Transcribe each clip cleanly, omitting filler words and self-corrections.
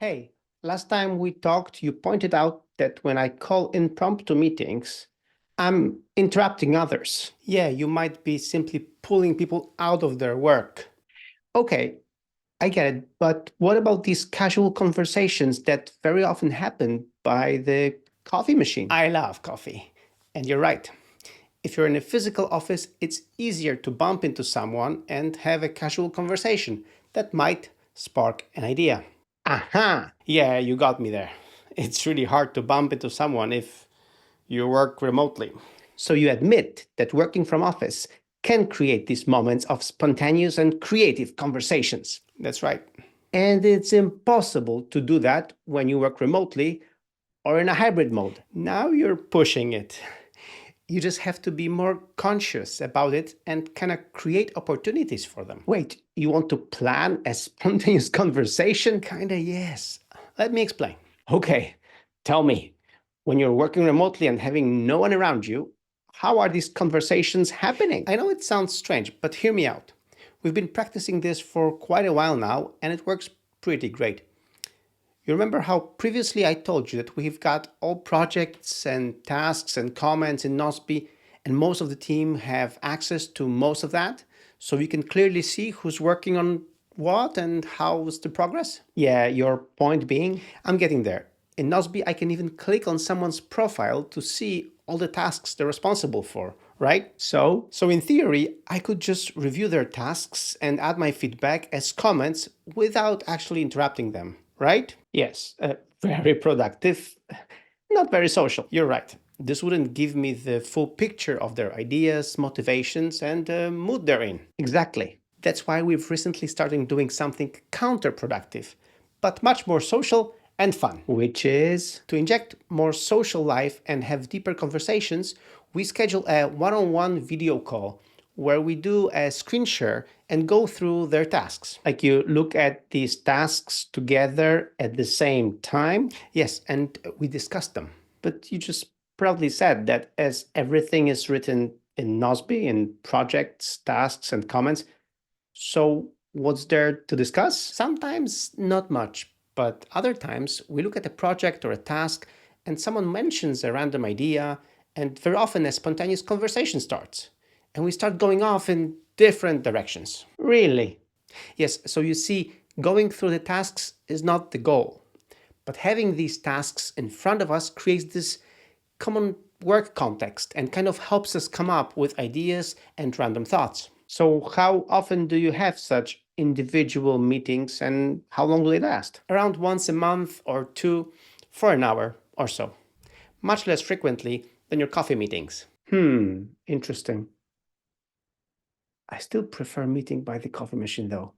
Hey, last time we talked, you pointed out that when I call impromptu meetings, I'm interrupting others. Yeah, you might be simply pulling people out of their work. Okay, I get it, but what about these casual conversations that very often happen by the coffee machine? I love coffee. And you're right. If you're in a physical office, it's easier to bump into someone and have a casual conversation that might spark an idea. Aha! Yeah, you got me there. It's really hard to bump into someone if you work remotely. So you admit that working from office can create these moments of spontaneous and creative conversations. That's right. And it's impossible to do that when you work remotely or in a hybrid mode. Now you're pushing it. You just have to be more conscious about it and kind of create opportunities for them. Wait, you want to plan a spontaneous conversation? Kinda, yes. Let me explain. Okay, tell me. When you're working remotely and having no one around you, how are these conversations happening? I know it sounds strange, but hear me out. We've been practicing this for quite a while now, and it works pretty great. You remember how previously I told you that we've got all projects and tasks and comments in Nozbe, and most of the team have access to most of that, so we can clearly see who's working on what and how's the progress? Yeah, your point being? I'm getting there. In Nozbe, I can even click on someone's profile to see all the tasks they're responsible for, right? So in theory, I could just review their tasks and add my feedback as comments without actually interrupting them, right? Yes, very productive, not very social. You're right. This wouldn't give me the full picture of their ideas, motivations, and mood they're in. Exactly. That's why we've recently started doing something counterproductive, but much more social and fun. Which is? To inject more social life and have deeper conversations, we schedule a one-on-one video call where we do a screen share and go through their tasks. Like you look at these tasks together at the same time? Yes, and we discuss them. But you just proudly said that as everything is written in Nozbe, in projects, tasks, and comments, so what's there to discuss? Sometimes not much, but other times we look at a project or a task and someone mentions a random idea, and very often a spontaneous conversation starts. And we start going off in different directions. Really? Yes, so you see, going through the tasks is not the goal. But having these tasks in front of us creates this common work context and kind of helps us come up with ideas and random thoughts. So how often do you have such individual meetings and how long do they last? Around once a month or two for an hour or so. Much less frequently than your coffee meetings. Interesting. I still prefer meeting by the coffee machine though.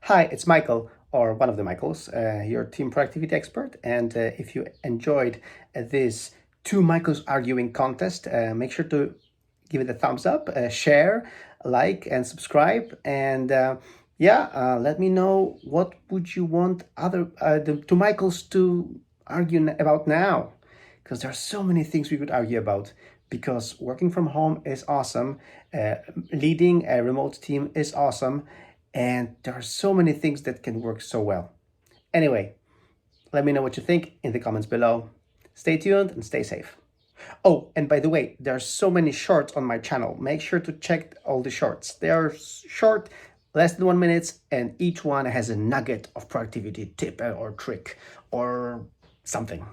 Hi, it's Michael, or one of the Michaels, your team productivity expert. And if you enjoyed this two Michaels arguing contest, make sure to give it a thumbs up, share, like, and subscribe. And let me know what would you want the two Michaels to argue about now, because there are so many things we could argue about. Because working from home is awesome, leading a remote team is awesome, and there are so many things that can work so well. Anyway, let me know what you think in the comments below. Stay tuned and stay safe. Oh, and by the way, there are so many shorts on my channel. Make sure to check all the shorts. They are short, less than 1 minute, and each one has a nugget of productivity tip or trick or something.